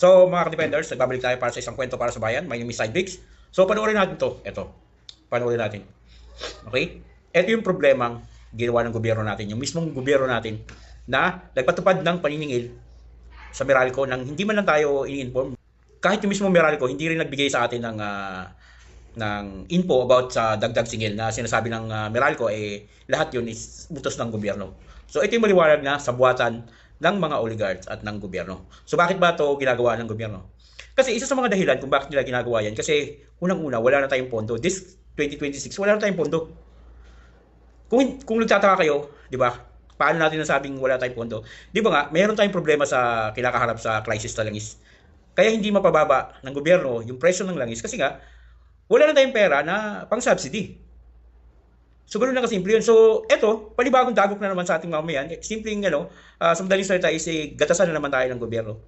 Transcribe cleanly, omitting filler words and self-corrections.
So mga ka-defenders, nagbabalik tayo para sa isang kwento para sa bayan. My name is Sidebricks. So panoorin natin to. Ito. Panoorin natin. Okay? Ito yung problemang ginawa ng gobyerno natin. Yung mismong gobyerno natin na nagpatupad ng paniningil sa Meralco nang hindi man lang tayo i-inform. Kahit yung mismong Meralco, hindi rin nagbigay sa atin ng info about sa dagdag singil na sinasabi ng Meralco, lahat yun is utos ng gobyerno. So ito yung maliwanag na sa buwatan ng mga oligarchs at ng gobyerno. So bakit ba ito ginagawa ng gobyerno? Kasi isa sa mga dahilan kung bakit nila ginagawa yan, kasi unang-una, wala na tayong pondo. This 2026, wala na tayong pondo. Kung nagtataka kayo, di ba, paano natin nasabing wala tayong pondo? Di ba nga, mayroon tayong problema sa kinakaharap sa crisis na langis. Kaya hindi mapababa ng gobyerno yung presyo ng langis kasi nga, wala na tayong pera na pang-subsidy. So, ganoon lang kasimple yun. So, eto, panibagong dagok na naman sa ating mamamayan. Simpleng, sa madaling salita is, gatasan na naman tayo ng gobyerno.